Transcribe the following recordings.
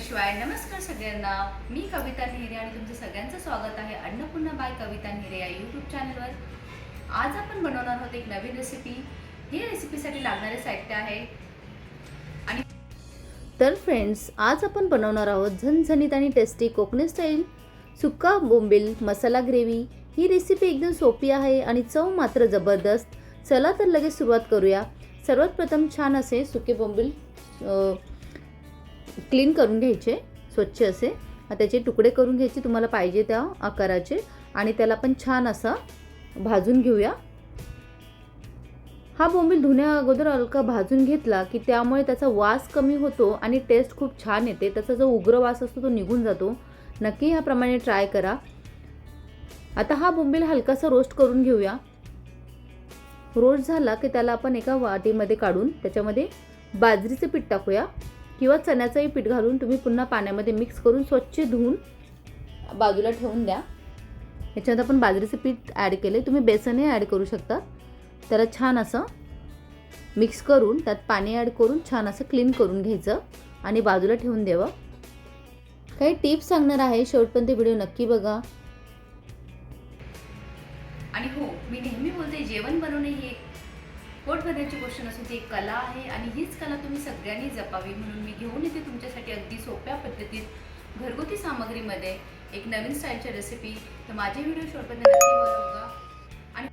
शिवाय नमस्कार सगळ्यांना. मी कविता नेहरे आणि तुमचं सगळ्यांचं स्वागत आहे अन्नपूर्णा बाय कविता नेहरे या यूट्यूब चॅनलवर. आज आपण बनवणार आहोत एक नवीन रेसिपी. ही रेसिपीसाठी लागणारे साहित्य आहे आणि तर फ्रेंड्स, आज आपण बनवणार आहोत झणझणीत आणि टेस्टी कोकणी स्टाईल सुक्का बोंबील मसाला ग्रेव्ही. ही रेसिपी एकदम सोपी आहे आणि चव मात्र जबरदस्त. चला तर लगेच सुरुवात करूया. सर्वात प्रथम छान असे सुके बोंबील क्लीन करून घ्यायचे, स्वच्छ असे त्याचे तुकडे करून घ्यायचे तुम्हाला पाहिजे त्या आकाराचे, आणि त्याला पण छान असा भाजून घेऊया. हा बोंबील धुण्या अगोदर हलका भाजून घेतला की त्यामुळे त्याचा वास कमी होतो आणि टेस्ट खूप छान येते. त्याचा जो उग्र वास असतो तो निघून जातो. नक्की ह्याप्रमाणे ट्राय करा. आता हा बोंबील हलकासा रोस्ट करून घेऊया. रोस्ट झाला की त्याला आपण एका वाटीमध्ये काढून त्याच्यामध्ये बाजरीचे पीठ टाकूया किंवा चण्याचंही पीठ घालून तुम्ही पुन्हा पाण्यामध्ये मिक्स करून स्वच्छ धुवून बाजूला ठेवून द्या. याच्यात आपण बाजरीचे पीठ ॲड केले, तुम्ही बेसनही ॲड करू शकता. त्याला छान असं मिक्स करून त्यात पाणी ॲड करून छान असं क्लीन करून घ्यायचं आणि बाजूला ठेवून द्यावं. काही टिप्स सांगणार आहे, शेवटपर्यंत व्हिडिओ नक्की बघा. आणि हो, मी नेहमी बोलते जेवण बनवणे ही एक पोट भरण्याची गोष्ट नसून ती एक कला आहे आणि हीच कला तुम्ही सगळ्यांनी जपावी म्हणून मी घेऊन येते तुमच्यासाठी अगदी सोप्या पद्धतीत घरगुती सामग्रीमध्ये एक नवीन स्टाईलची रेसिपी. तर माझे व्हिडिओ शेवटपर्यंत नक्की बघा. आणि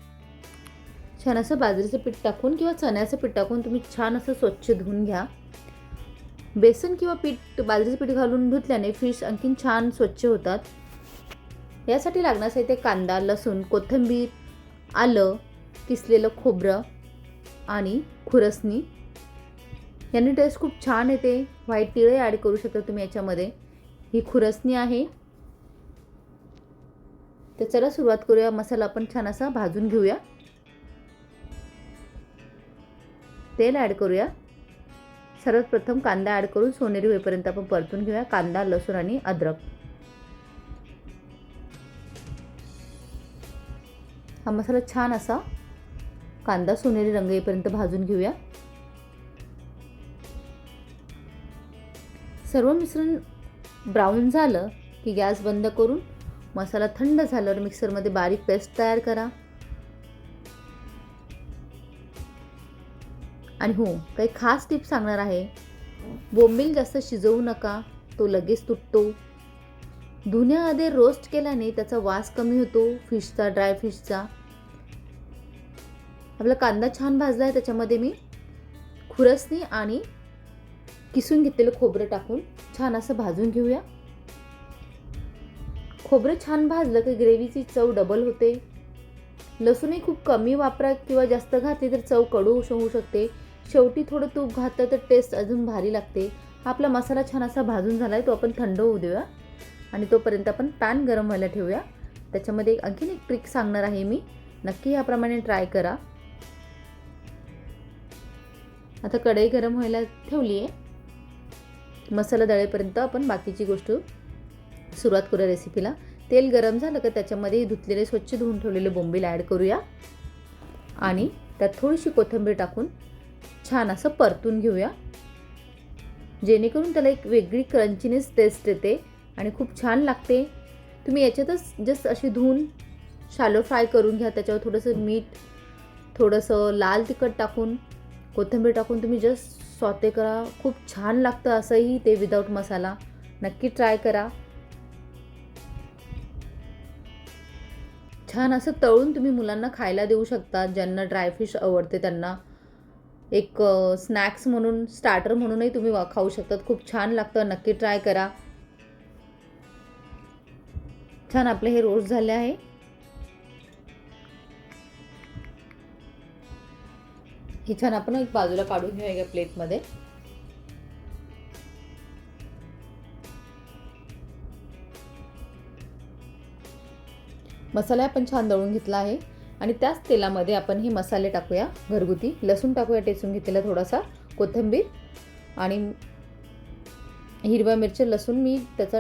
छान असं बाजरीचं पीठ टाकून किंवा चण्याचं पीठ टाकून तुम्ही छान असं स्वच्छ धुवून घ्या. बेसन किंवा बाजरीचं पीठ घालून धुतल्याने फिश आणखीन छान स्वच्छ होतात. यासाठी लागणार साहित्य कांदा, लसूण, कोथिंबीर, आलं, किसलेलं खोबरं आणि खुरसणी. याने टेस्ट खूप छान येते. व्हाईट तिळे ॲड करू शकता तुम्ही याच्यामध्ये. ही खुरसणी आहे. तर चला सुरुवात करूया. मसाला आपण छान असा भाजून घेऊया. तेल ॲड करूया. सर्वात प्रथम कांदा ॲड करून सोनेरी होईपर्यंत आपण परतून घेऊया. कांदा, लसूण आणि अद्रक. हा मसाला छान असा कांदा सोनेरी रंग येईपर्यंत भाजून घेऊया. सर्व मिश्रण ब्राऊन झालं की गॅस बंद करून मसाला थंड झाल्यावर मिक्सरमध्ये बारीक पेस्ट तयार करा. आणि हो, काही खास टिप्स सांगणार आहे. बोंबील जास्त शिजवू नका, तो लगेच तुटतो. धुण्याआधी रोस्ट केल्याने त्याचा वास कमी होतो फिशचा, ड्राय फिशचा. आपला कांदा छान भाजला आहे, त्याच्यामध्ये मी खुरसणी आणि किसून घेतलेलं खोबरं टाकून छान असं भाजून घेऊया. खोबरं छान भाजलं की ग्रेव्हीची चव डबल होते. लसूणही खूप कमी वापरा किंवा जास्त घातली तर चव कडू होऊ शकते. शेवटी थोडं तूप घातलं तर टेस्ट अजून भारी लागते. आपला मसाला छान असा भाजून झाला आहे, तो आपण थंड होऊ देऊया आणि तोपर्यंत आपण पॅन गरम व्हायला ठेवूया. त्याच्यामध्ये आणखीन एक ट्रिक सांगणार आहे मी, नक्की याप्रमाणे ट्राय करा. आता कढई गरम व्हायला ठेवली आहे. मसाला दळेपर्यंत आपण बाकीची गोष्ट सुरुवात करूया रेसिपीला. तेल गरम झालं का त्याच्यामध्ये धुतलेले स्वच्छ धुवून ठेवलेले बोंबील ॲड करूया आणि त्यात थोडीशी कोथिंबीर टाकून छान असं परतून घेऊया, जेणेकरून त्याला एक वेगळी क्रंचीनेस टेस्ट येते आणि खूप छान लागते. तुम्ही याच्यातच जस्ट अशी धुवून शॅलो फ्राय करून घ्या. त्याच्यावर थोडंसं मीठ, थोडंसं लाल तिखट टाकून, कोथिंबीर टाकून तुम्ही जस्ट सॉते करा. खूप छान लागतं असंही ते विदाऊट मसाला. नक्की ट्राय करा. छान असं तळून तुम्ही मुलांना खायला देऊ शकता. ज्यांना ड्रायफिश आवडते त्यांना एक स्नॅक्स म्हणून, स्टार्टर म्हणूनही तुम्ही खाऊ शकतात. खूप छान लागतं. नक्की ट्राय करा. छान आपले हे रोस्ट झाले आहे. हे छान आपण एक बाजूला काढून घेऊया एका प्लेटमध्ये. मसाला आपण छान दळून घेतला आहे आणि त्याच तेलामध्ये आपण हे मसाले टाकूया घरगुती. लसूण टाकूया टेचून घेतलेला थोडासा, कोथिंबीर आणि हिरव्या मिरच्या, लसूण मी त्याचा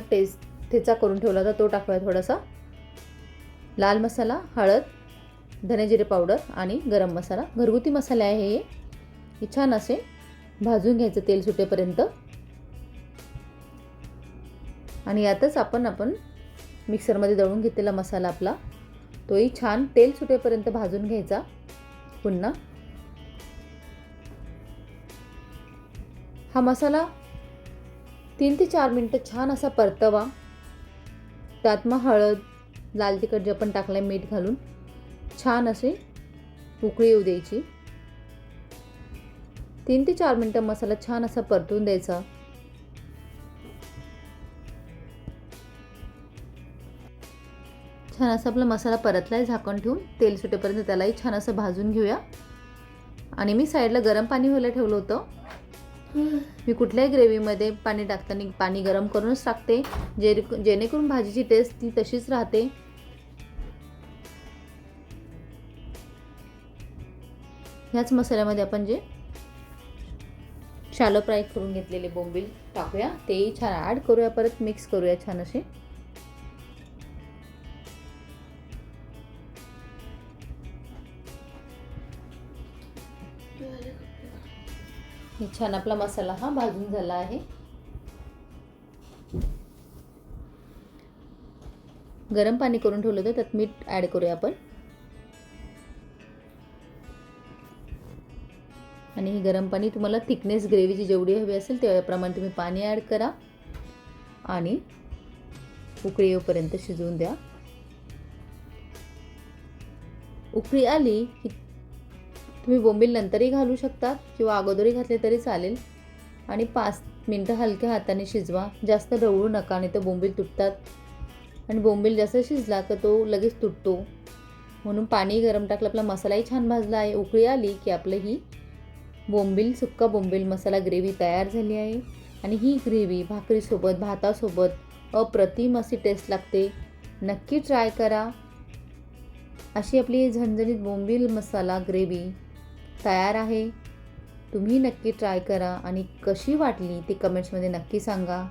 ठेचा करून ठेवला होता तो टाकूया थोडासा. लाल मसाला, हळद, धने जिरे पावडर आणि गरम मसाला. घरगुती मसाले आहे हे छान असे भाजून घ्यायचं तेल सुटेपर्यंत. आणि यातच आपण मिक्सरमध्ये दळून घेतलेला मसाला आपला तोही छान तेल सुटेपर्यंत भाजून घ्यायचा. पुन्हा हा मसाला 3 ते 4 मिनटं छान असा परतवा. त्यात मग हळद, लाल तिखट जे आपण टाकलं आहे मीठ घालून छान असे उकळी येऊ द्यायची. 3 ते 4 मिनटं मसाला छान असा परतून द्यायचा. छान असा आपला मसाला परतला आहे. झाकण ठेवून तेल सुटेपर्यंत त्यालाही छान असं भाजून घेऊया. आणि मी साईडला गरम पाणी व्हायला ठेवलं होतं. मी कुठल्याही ग्रेव्हीमध्ये पाणी टाकताना पाणी गरम करूनच टाकते, जेणेकरून भाजीची टेस्ट ती तशीच राहते. ह्याच मसाल्यामध्ये आपण जे शॅलो फ्राय करून घेतलेले बोंबील टाकूया. तेही छान ॲड करूया. परत मिक्स करूया छान असे. हे छान आपला मसाला हा भाजून झाला आहे. गरम पाणी करून ठेवलं होतं, त्यात मीठ ॲड करूया आपण. आणि हे गरम पाणी तुम्हाला थिकनेस ग्रेव्हीची जेवढी हवी असेल त्याप्रमाणे तुम्ही पाणी ॲड करा आणि उकळी येऊपर्यंत शिजवून द्या. उकळी आली की तुम्ही बोंबील नंतरही घालू शकता किंवा अगोदरही घातले तरी चालेल. आणि 5 मिनटं हलक्या हाताने शिजवा. जास्त ढवळू नका, नाही तर बोंबील तुटतात. आणि बोंबील जास्त शिजला तर तो लगेच तुटतो. म्हणून पाणी गरम टाकलं. आपला मसालाही छान भाजला आहे. उकळी आली की आपलं ही बोंबील सुक्का बोंबील मसाला ग्रेव्ही तयार झाली आहे. आणि ही ग्रेव्ही भाकरीसोबत, भातासोबत अप्रतिम अशी टेस्ट लागते. नक्की ट्राय करा. अशी आपली झणझणीत बोंबील मसाला ग्रेव्ही तयार आहे. तुम्ही नक्की ट्राय करा आणि कशी वाटली ती कमेंट्समध्ये नक्की सांगा.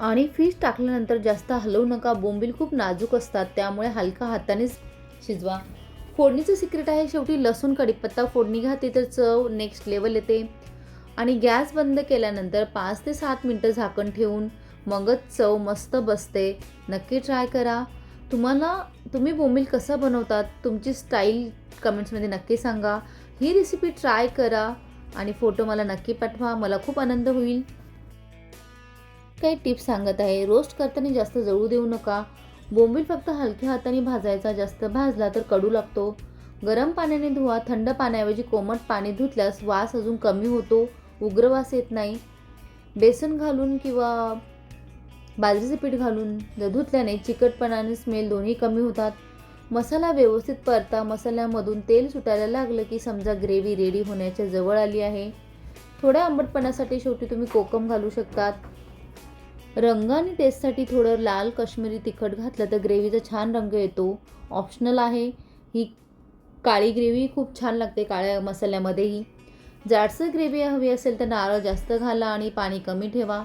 आणि फिश टाकल्यानंतर जास्त हलवू नका. बोंबील खूप नाजूक असतात, त्यामुळे हलका हातानेच शिजवा. फोडणीचं सिक्रेट आहे शेवटी लसूण कढीपत्ता फोडणी घातली तर चव नेक्स्ट लेवल येते. आणि गॅस बंद केल्यानंतर 5 ते 7 मिनटं झाकण ठेवून मगच चव मस्त बसते. नक्की ट्राय करा. तुम्ही बोंबील कसं बनवतात, तुमची स्टाईल कमेंट्समध्ये नक्की सांगा. ही रेसिपी ट्राय करा आणि फोटो मला नक्की पाठवा. मला खूप आनंद होईल. काही टिप्स सांगत आहे. रोस्ट करताना जास्त जळू देऊ नका. बोंबील फक्त हलक्या हाताने भाजायचा. जास्त भाजला तर कडू लागतो. गरम पाण्याने धुवा. थंड पाण्याऐवजी कोमट पाणी धुतल्यास वास अजून कमी होतो, उग्र वास येत नाही. बेसन घालून किंवा बाजरीचे पीठ घालून धुतल्याने चिकटपणा आणि स्मेल दोन्ही कमी होतात. मसाला व्यवस्थित परता. मसाल्यामधून तेल सुटायला लागलं की समजा ग्रेव्ही रेडी होण्याच्या जवळ आली आहे. थोड्या आंबटपणासाठी शेवटी तुम्ही कोकम घालू शकतात. रंग आणि टेस्टसाठी थोडं लाल काश्मीरी तिखट घातलं तर ग्रेव्हीचा छान रंग येतो. ऑप्शनल आहे. ही काळी ग्रेव्ही खूप छान लागते काळ्या मसाल्यामध्येही. जाडसर ग्रेव्ही हवी असेल तर नारळ जास्त घाला आणि पाणी कमी ठेवा.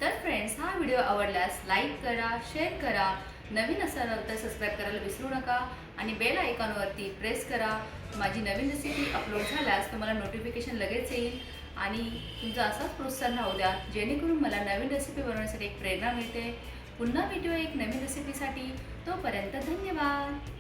तर फ्रेंड्स, हा व्हिडिओ आवडल्यास लाईक करा, शेअर करा. नवीन असाल तर सबस्क्राईब करायला विसरू नका आणि बेल आयकॉनवरती प्रेस करा. माझी नवीन रेसिपी अपलोड झाल्यास तुम्हाला नोटिफिकेशन लगेच येईल. आणि तुमचा असाच प्रोत्साहन राहू द्या, जेणेकरून मला नवीन रेसिपी बनवण्यासाठी एक प्रेरणा मिळते. पुन्हा भेटूया एक नवीन रेसिपीसाठी. तोपर्यंत धन्यवाद.